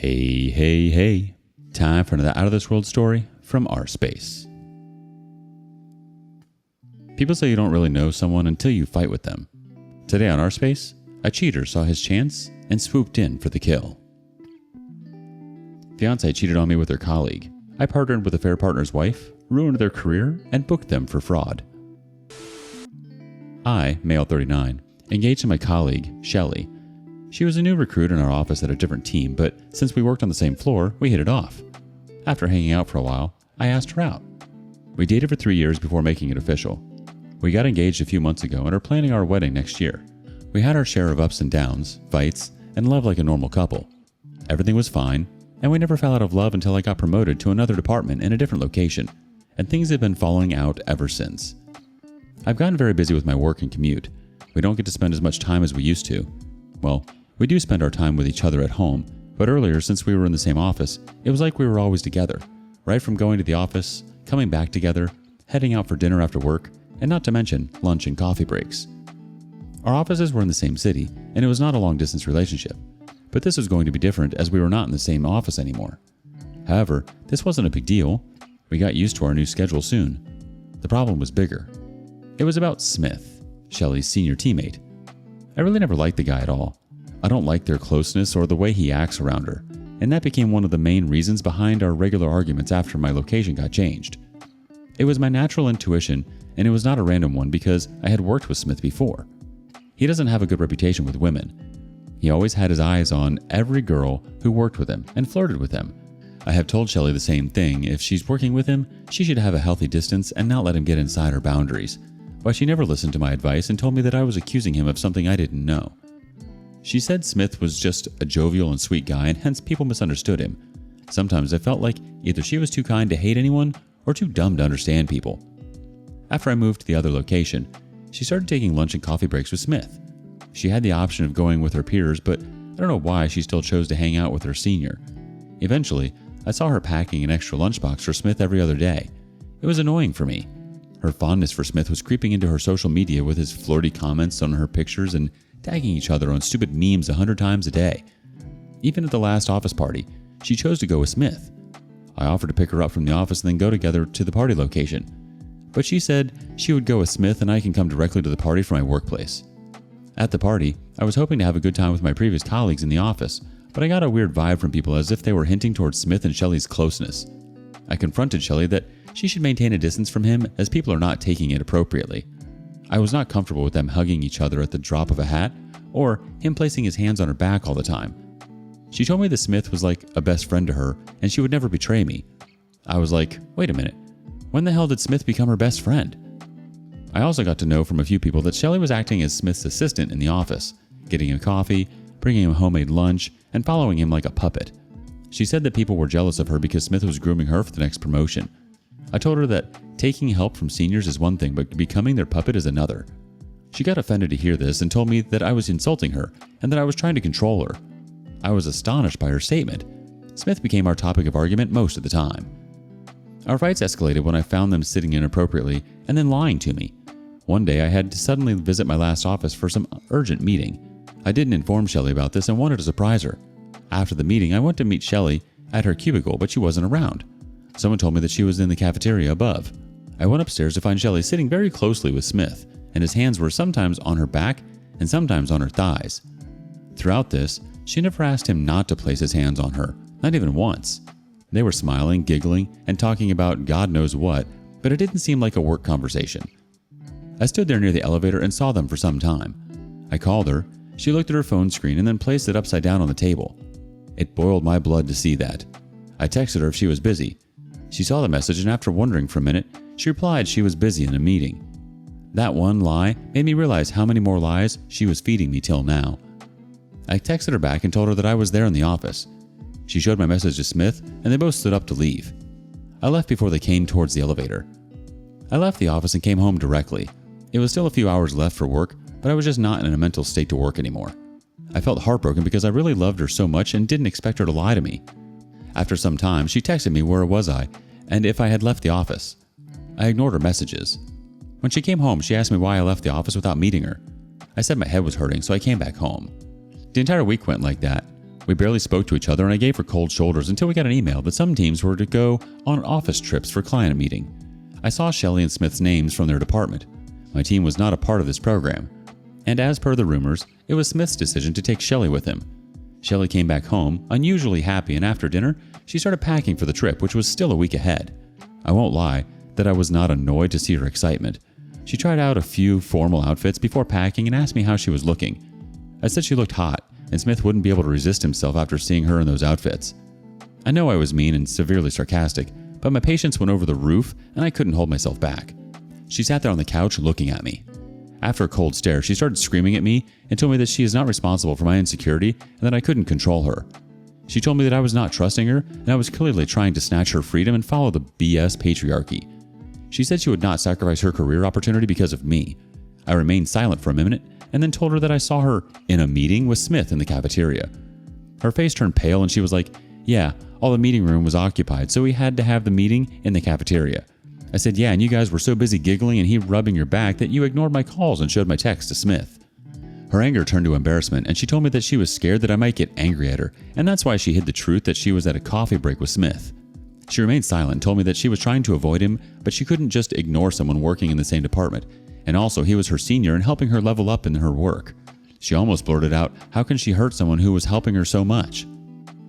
Hey, hey, hey. Time for another out-of-this-world story from rSpace. People say you don't really know someone until you fight with them. Today on rSpace, a cheater saw his chance and swooped in for the kill. Fiance cheated on me with her colleague. I partnered with a fair partner's wife, ruined their career, and booked them for fraud. I, male 39, engaged in my colleague, Shelly. She was a new recruit in our office at a different team, but since we worked on the same floor, we hit it off. After hanging out for a while, I asked her out. We dated for 3 years before making it official. We got engaged a few months ago and are planning our wedding next year. We had our share of ups and downs, fights, and love like a normal couple. Everything was fine, and we never fell out of love until I got promoted to another department in a different location, and things have been falling out ever since. I've gotten very busy with my work and commute. We don't get to spend as much time as we used to. Well, we do spend our time with each other at home, but earlier, since we were in the same office, it was like we were always together, right from going to the office, coming back together, heading out for dinner after work, and not to mention lunch and coffee breaks. Our offices were in the same city, and it was not a long-distance relationship, but this was going to be different as we were not in the same office anymore. However, this wasn't a big deal. We got used to our new schedule soon. The problem was bigger. It was about Smith, Shelly's senior teammate. I really never liked the guy at all. I don't like their closeness or the way he acts around her, and that became one of the main reasons behind our regular arguments after my location got changed. It was my natural intuition, and it was not a random one because I had worked with Smith before. He doesn't have a good reputation with women. He always had his eyes on every girl who worked with him and flirted with him. I have told Shelly the same thing. If she's working with him, she should have a healthy distance and not let him get inside her boundaries. But she never listened to my advice and told me that I was accusing him of something I didn't know. She said Smith was just a jovial and sweet guy and hence people misunderstood him. Sometimes I felt like either she was too kind to hate anyone or too dumb to understand people. After I moved to the other location, she started taking lunch and coffee breaks with Smith. She had the option of going with her peers, but I don't know why she still chose to hang out with her senior. Eventually, I saw her packing an extra lunchbox for Smith every other day. It was annoying for me. Her fondness for Smith was creeping into her social media with his flirty comments on her pictures and tagging each other on stupid memes 100 times a day. Even at the last office party, she chose to go with Smith. I offered to pick her up from the office and then go together to the party location. But she said she would go with Smith and I can come directly to the party from my workplace. At the party, I was hoping to have a good time with my previous colleagues in the office, but I got a weird vibe from people as if they were hinting towards Smith and Shelly's closeness. I confronted Shelly that she should maintain a distance from him as people are not taking it appropriately. I was not comfortable with them hugging each other at the drop of a hat or him placing his hands on her back all the time. She told me that Smith was like a best friend to her and she would never betray me. I was like, wait a minute, when the hell did Smith become her best friend? I also got to know from a few people that Shelly was acting as Smith's assistant in the office, getting him coffee, bringing him homemade lunch, and following him like a puppet. She said that people were jealous of her because Smith was grooming her for the next promotion. I told her that taking help from seniors is one thing, but becoming their puppet is another. She got offended to hear this and told me that I was insulting her and that I was trying to control her. I was astonished by her statement. Smith became our topic of argument most of the time. Our fights escalated when I found them sitting inappropriately and then lying to me. One day I had to suddenly visit my last office for some urgent meeting. I didn't inform Shelly about this and wanted to surprise her. After the meeting, I went to meet Shelly at her cubicle, but she wasn't around. Someone told me that she was in the cafeteria above. I went upstairs to find Shelly sitting very closely with Smith, and his hands were sometimes on her back and sometimes on her thighs. Throughout this, she never asked him not to place his hands on her, not even once. They were smiling, giggling, and talking about God knows what, but it didn't seem like a work conversation. I stood there near the elevator and saw them for some time. I called her, she looked at her phone screen and then placed it upside down on the table. It boiled my blood to see that. I texted her if she was busy. She saw the message and after wondering for a minute, she replied she was busy in a meeting. That one lie made me realize how many more lies she was feeding me till now. I texted her back and told her that I was there in the office. She showed my message to Smith and they both stood up to leave. I left before they came towards the elevator. I left the office and came home directly. It was still a few hours left for work, but I was just not in a mental state to work anymore. I felt heartbroken because I really loved her so much and didn't expect her to lie to me. After some time, she texted me where was I and if I had left the office. I ignored her messages. When she came home, she asked me why I left the office without meeting her. I said my head was hurting, so I came back home. The entire week went like that. We barely spoke to each other, and I gave her cold shoulders until we got an email that some teams were to go on office trips for client meeting. I saw Shelley and Smith's names from their department. My team was not a part of this program. And as per the rumors, it was Smith's decision to take Shelley with him. Shelley came back home, unusually happy, and after dinner, she started packing for the trip, which was still a week ahead. I won't lie that I was not annoyed to see her excitement. She tried out a few formal outfits before packing and asked me how she was looking. I said she looked hot, and Smith wouldn't be able to resist himself after seeing her in those outfits. I know I was mean and severely sarcastic, but my patience went over the roof and I couldn't hold myself back. She sat there on the couch looking at me. After a cold stare, she started screaming at me and told me that she is not responsible for my insecurity and that I couldn't control her. She told me that I was not trusting her and I was clearly trying to snatch her freedom and follow the BS patriarchy. She said she would not sacrifice her career opportunity because of me. I remained silent for a minute and then told her that I saw her in a meeting with Smith in the cafeteria. Her face turned pale and she was like, "Yeah, all the meeting room was occupied, so we had to have the meeting in the cafeteria." I said, "Yeah, and you guys were so busy giggling and he rubbing your back that you ignored my calls and showed my text to Smith." Her anger turned to embarrassment and she told me that she was scared that I might get angry at her, and that's why she hid the truth that she was at a coffee break with Smith. She remained silent and told me that she was trying to avoid him, but she couldn't just ignore someone working in the same department, and also he was her senior and helping her level up in her work. She almost blurted out, how can she hurt someone who was helping her so much?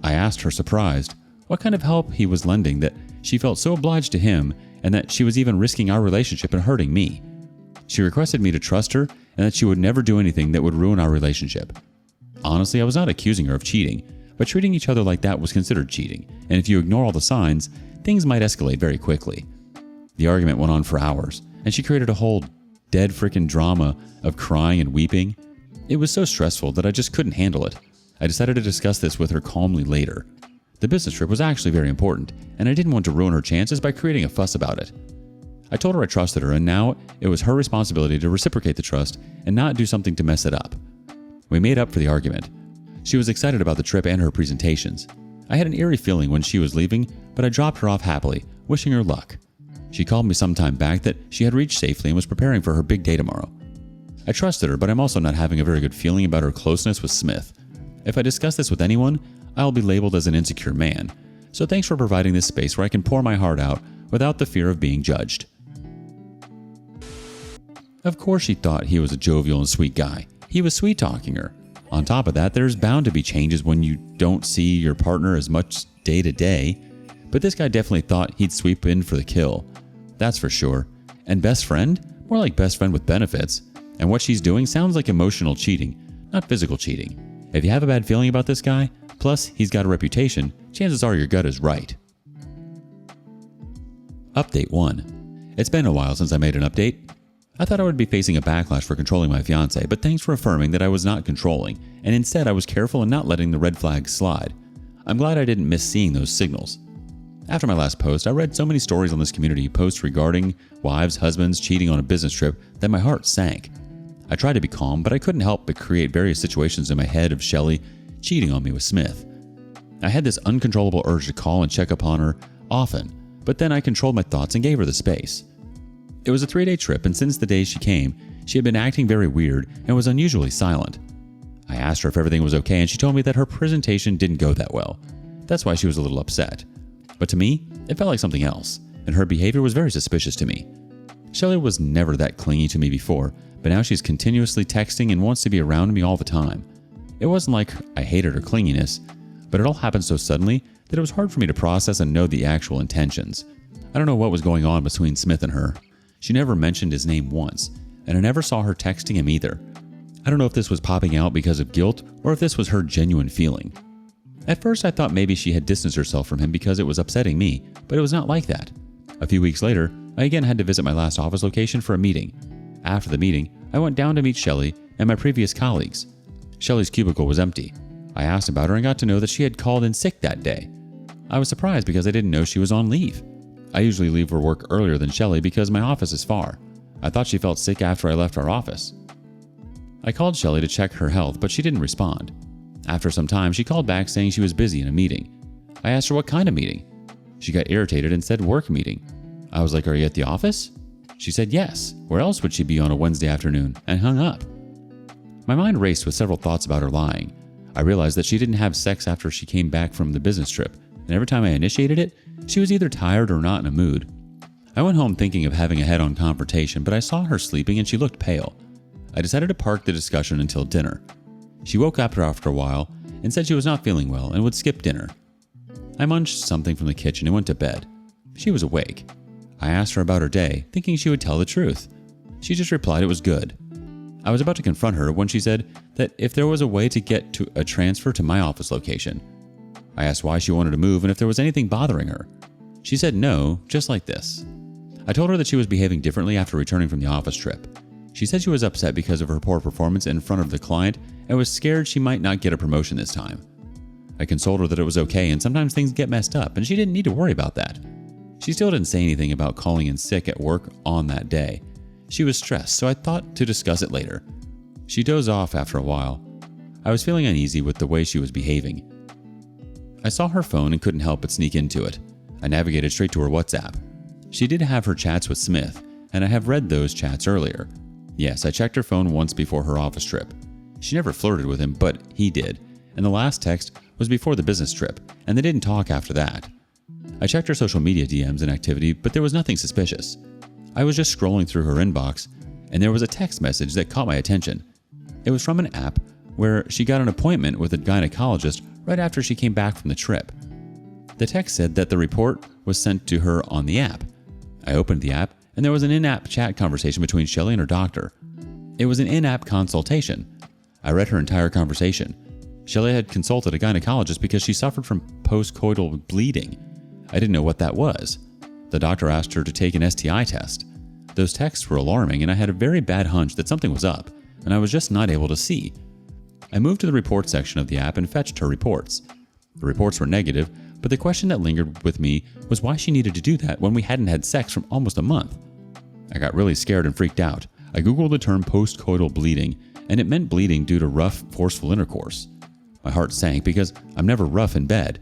I asked her, surprised, what kind of help he was lending that she felt so obliged to him and that she was even risking our relationship and hurting me. She requested me to trust her and that she would never do anything that would ruin our relationship. Honestly, I was not accusing her of cheating, but treating each other like that was considered cheating, and if you ignore all the signs, things might escalate very quickly. The argument went on for hours, and she created a whole dead frickin' drama of crying and weeping. It was so stressful that I just couldn't handle it. I decided to discuss this with her calmly later. The business trip was actually very important, and I didn't want to ruin her chances by creating a fuss about it. I told her I trusted her, and now it was her responsibility to reciprocate the trust and not do something to mess it up. We made up for the argument. She was excited about the trip and her presentations. I had an eerie feeling when she was leaving, but I dropped her off happily, wishing her luck. She called me some time back that she had reached safely and was preparing for her big day tomorrow. I trusted her, but I'm also not having a very good feeling about her closeness with Smith. If I discuss this with anyone, I'll be labeled as an insecure man. So thanks for providing this space where I can pour my heart out without the fear of being judged. Of course she thought he was a jovial and sweet guy. He was sweet-talking her. On top of that, there's bound to be changes when you don't see your partner as much day to day. But this guy definitely thought he'd sweep in for the kill. That's for sure. And best friend? More like best friend with benefits. And what she's doing sounds like emotional cheating, not physical cheating. If you have a bad feeling about this guy, plus he's got a reputation, chances are your gut is right. Update 1. It's been a while since I made an update. I thought I would be facing a backlash for controlling my fiance, but thanks for affirming that I was not controlling, and instead I was careful in not letting the red flags slide. I'm glad I didn't miss seeing those signals. After my last post, I read so many stories on this community posts regarding wives, husbands cheating on a business trip that my heart sank. I tried to be calm, but I couldn't help but create various situations in my head of Shelley cheating on me with Smith. I had this uncontrollable urge to call and check upon her often, but then I controlled my thoughts and gave her the space. It was a 3-day trip, and since the day she came, she had been acting very weird and was unusually silent. I asked her if everything was okay, and she told me that her presentation didn't go that well. That's why she was a little upset. But to me, it felt like something else, and her behavior was very suspicious to me. Shelley was never that clingy to me before, but now she's continuously texting and wants to be around me all the time. It wasn't like I hated her clinginess, but it all happened so suddenly that it was hard for me to process and know the actual intentions. I don't know what was going on between Smith and her. She never mentioned his name once, and I never saw her texting him either. I don't know if this was popping out because of guilt or if this was her genuine feeling. At first I thought maybe she had distanced herself from him because it was upsetting me, but it was not like that. A few weeks later, I again had to visit my last office location for a meeting. After the meeting, I went down to meet Shelley and my previous colleagues. Shelley's cubicle was empty. I asked about her and got to know that she had called in sick that day. I was surprised because I didn't know she was on leave. I usually leave for work earlier than Shelley because my office is far. I thought she felt sick after I left our office. I called Shelley to check her health, but she didn't respond. After some time, she called back saying she was busy in a meeting. I asked her what kind of meeting. She got irritated and said work meeting. I was like, "Are you at the office?" She said yes. Where else would she be on a Wednesday afternoon? And hung up. My mind raced with several thoughts about her lying. I realized that she didn't have sex after she came back from the business trip, and every time I initiated it, she was either tired or not in a mood. I went home thinking of having a head-on confrontation, but I saw her sleeping and she looked pale. I decided to park the discussion until dinner. She woke up after a while and said she was not feeling well and would skip dinner. I munched something from the kitchen and went to bed. She was awake. I asked her about her day, thinking she would tell the truth. She just replied it was good. I was about to confront her when she said that if there was a way to get to a transfer to my office location. I asked why she wanted to move and if there was anything bothering her. She said no, just like this. I told her that she was behaving differently after returning from the office trip. She said she was upset because of her poor performance in front of the client and was scared she might not get a promotion this time. I consoled her that it was okay and sometimes things get messed up and she didn't need to worry about that. She still didn't say anything about calling in sick at work on that day. She was stressed, so I thought to discuss it later. She dozed off after a while. I was feeling uneasy with the way she was behaving. I saw her phone and couldn't help but sneak into it. I navigated straight to her WhatsApp. She did have her chats with Smith, and I have read those chats earlier. Yes, I checked her phone once before her office trip. She never flirted with him, but he did, and the last text was before the business trip, and they didn't talk after that. I checked her social media DMs and activity, but there was nothing suspicious. I was just scrolling through her inbox, and there was a text message that caught my attention. It was from an app where she got an appointment with a gynecologist right after she came back from the trip. The text said that the report was sent to her on the app. I opened the app, and there was an in-app chat conversation between Shelley and her doctor. It was an in-app consultation. I read her entire conversation. Shelley had consulted a gynecologist because she suffered from postcoital bleeding. I didn't know what that was. The doctor asked her to take an STI test. Those texts were alarming, and I had a very bad hunch that something was up, and I was just not able to see. I moved to the report section of the app and fetched her reports. The reports were negative, but the question that lingered with me was why she needed to do that when we hadn't had sex for almost a month. I got really scared and freaked out. I googled the term postcoital bleeding, and it meant bleeding due to rough, forceful intercourse. My heart sank because I'm never rough in bed.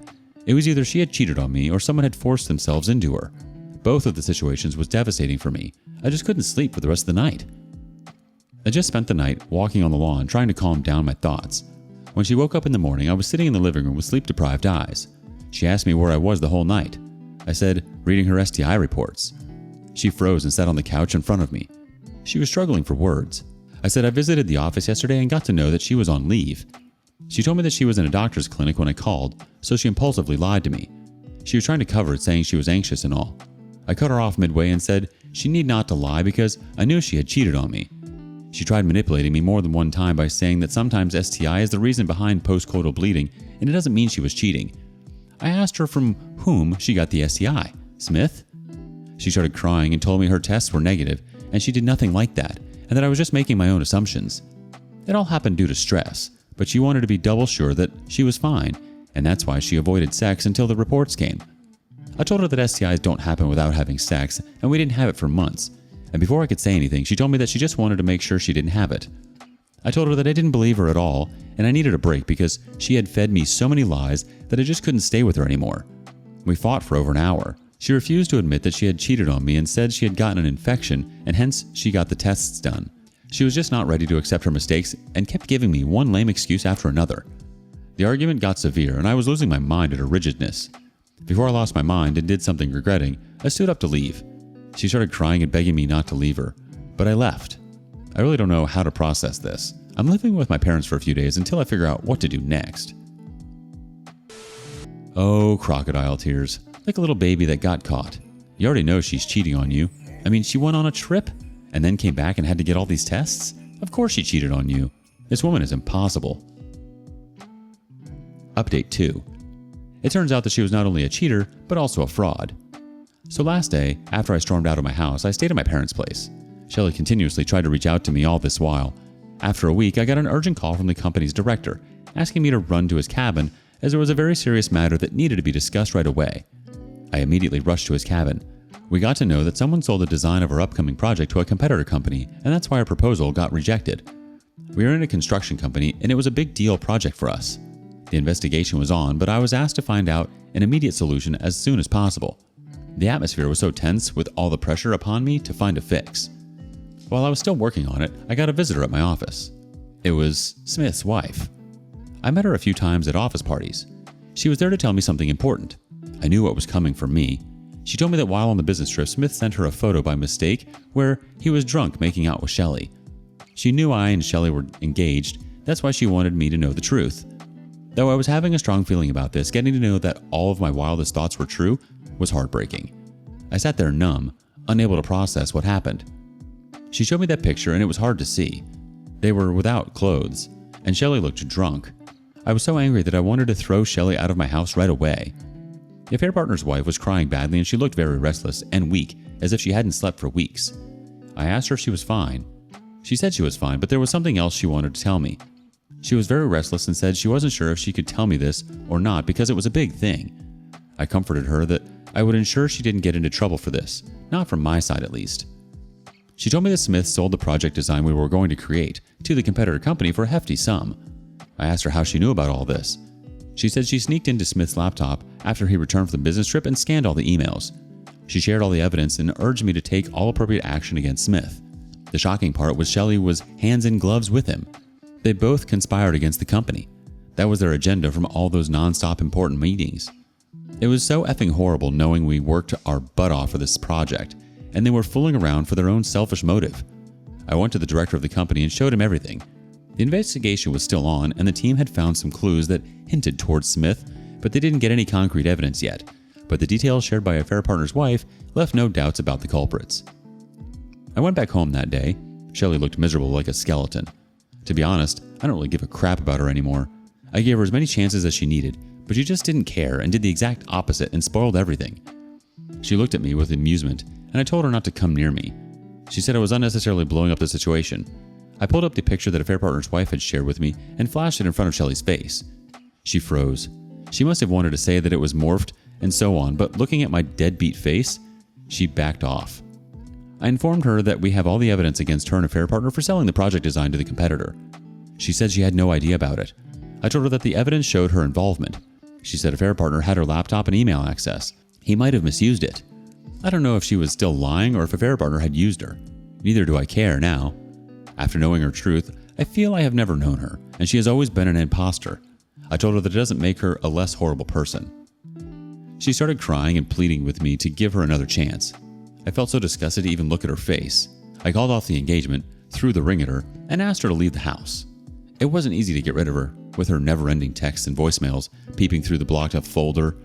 It was either she had cheated on me or someone had forced themselves into her. Both of the situations was devastating for me. I just couldn't sleep for the rest of the night. I just spent the night walking on the lawn trying to calm down my thoughts. When she woke up in the morning, I was sitting in the living room with sleep-deprived eyes. She asked me where I was the whole night. I said, reading her STI reports. She froze and sat on the couch in front of me. She was struggling for words. I said I visited the office yesterday and got to know that she was on leave. She told me that she was in a doctor's clinic when I called, so she impulsively lied to me. She was trying to cover it, saying she was anxious and all. I cut her off midway and said she need not to lie because I knew she had cheated on me. She tried manipulating me more than one time by saying that sometimes STI is the reason behind postcoital bleeding and it doesn't mean she was cheating. I asked her from whom she got the STI. Smith? She started crying and told me her tests were negative and she did nothing like that and that I was just making my own assumptions. It all happened due to stress, but she wanted to be double sure that she was fine, and that's why she avoided sex until the reports came. I told her that STIs don't happen without having sex, and we didn't have it for months. And before I could say anything, she told me that she just wanted to make sure she didn't have it. I told her that I didn't believe her at all, and I needed a break because she had fed me so many lies that I just couldn't stay with her anymore. We fought for over an hour. She refused to admit that she had cheated on me and said she had gotten an infection, and hence she got the tests done. She was just not ready to accept her mistakes and kept giving me one lame excuse after another. The argument got severe, and I was losing my mind at her rigidness. Before I lost my mind and did something regretting, I stood up to leave. She started crying and begging me not to leave her, but I left. I really don't know how to process this. I'm living with my parents for a few days until I figure out what to do next. Oh, crocodile tears. Like a little baby that got caught. You already know she's cheating on you. I mean, she went on a trip and then came back and had to get all these tests? Of course she cheated on you. This woman is impossible. Update 2. It turns out that she was not only a cheater, but also a fraud. So last day, after I stormed out of my house, I stayed at my parents' place. Shelley continuously tried to reach out to me all this while. After a week, I got an urgent call from the company's director, asking me to run to his cabin as there was a very serious matter that needed to be discussed right away. I immediately rushed to his cabin. We got to know that someone sold the design of our upcoming project to a competitor company, and that's why our proposal got rejected. We are in a construction company, and it was a big deal project for us. The investigation was on, but I was asked to find out an immediate solution as soon as possible. The atmosphere was so tense with all the pressure upon me to find a fix. While I was still working on it, I got a visitor at my office. It was Smith's wife. I met her a few times at office parties. She was there to tell me something important. I knew what was coming for me. She told me that while on the business trip, Smith sent her a photo by mistake where he was drunk making out with Shelley. She knew I and Shelley were engaged. That's why she wanted me to know the truth. Though I was having a strong feeling about this, getting to know that all of my wildest thoughts were true was heartbreaking. I sat there numb, unable to process what happened. She showed me that picture and it was hard to see. They were without clothes, and Shelley looked drunk. I was so angry that I wanted to throw Shelley out of my house right away. The affair partner's wife was crying badly and she looked very restless and weak, as if she hadn't slept for weeks. I asked her if she was fine. She said she was fine, but there was something else she wanted to tell me. She was very restless and said she wasn't sure if she could tell me this or not because it was a big thing. I comforted her that I would ensure she didn't get into trouble for this, not from my side at least. She told me that Smith sold the project design we were going to create to the competitor company for a hefty sum. I asked her how she knew about all this. She said she sneaked into Smith's laptop after he returned from the business trip and scanned all the emails. She shared all the evidence and urged me to take all appropriate action against Smith. The shocking part was Shelley was hands in gloves with him. They both conspired against the company. That was their agenda from all those non-stop important meetings. It was so effing horrible knowing we worked our butt off for this project, and they were fooling around for their own selfish motive. I went to the director of the company and showed him everything. The investigation was still on, and the team had found some clues that hinted towards Smith, but they didn't get any concrete evidence yet. But the details shared by affair partner's wife left no doubts about the culprits. I went back home that day. Shelley looked miserable like a skeleton. To be honest, I don't really give a crap about her anymore. I gave her as many chances as she needed, but she just didn't care and did the exact opposite and spoiled everything. She looked at me with amusement, and I told her not to come near me. She said I was unnecessarily blowing up the situation. I pulled up the picture that affair partner's wife had shared with me and flashed it in front of Shelley's face. She froze. She must have wanted to say that it was morphed and so on, but looking at my deadbeat face, she backed off. I informed her that we have all the evidence against her and affair partner for selling the project design to the competitor. She said she had no idea about it. I told her that the evidence showed her involvement. She said affair partner had her laptop and email access. He might have misused it. I don't know if she was still lying or if affair partner had used her. Neither do I care now. After knowing her truth, I feel I have never known her, and she has always been an imposter. I told her that it doesn't make her a less horrible person. She started crying and pleading with me to give her another chance. I felt so disgusted to even look at her face. I called off the engagement, threw the ring at her, and asked her to leave the house. It wasn't easy to get rid of her, with her never-ending texts and voicemails peeping through the blocked-up folder.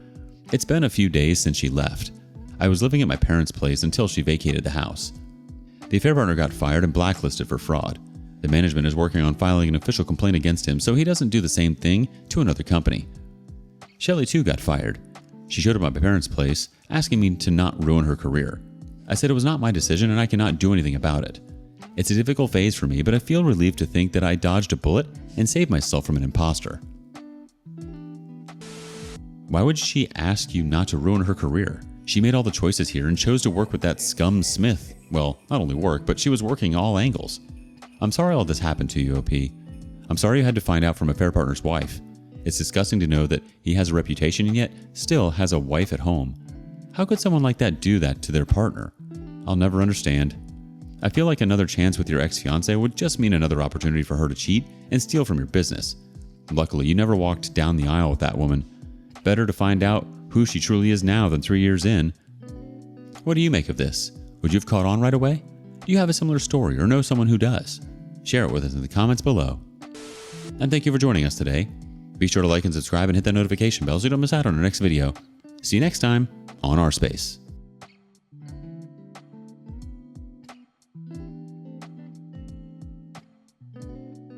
It's been a few days since she left. I was living at my parents' place until she vacated the house. The affair partner got fired and blacklisted for fraud. The management is working on filing an official complaint against him so he doesn't do the same thing to another company. Shelley too got fired. She showed up at my parents' place, asking me to not ruin her career. I said it was not my decision and I cannot do anything about it. It's a difficult phase for me, but I feel relieved to think that I dodged a bullet and saved myself from an imposter. Why would she ask you not to ruin her career? She made all the choices here and chose to work with that scum Smith. Well, not only work, but she was working all angles. I'm sorry all this happened to you, OP. I'm sorry you had to find out from affair partner's wife. It's disgusting to know that he has a reputation and yet still has a wife at home. How could someone like that do that to their partner? I'll never understand. I feel like another chance with your ex-fiance would just mean another opportunity for her to cheat and steal from your business. Luckily, you never walked down the aisle with that woman. Better to find out who she truly is now than 3 years in. What do you make of this? Would you have caught on right away? Do you have a similar story or know someone who does? Share it with us in the comments below. And thank you for joining us today. Be sure to like and subscribe and hit that notification bell so you don't miss out on our next video. See you next time on rSpace.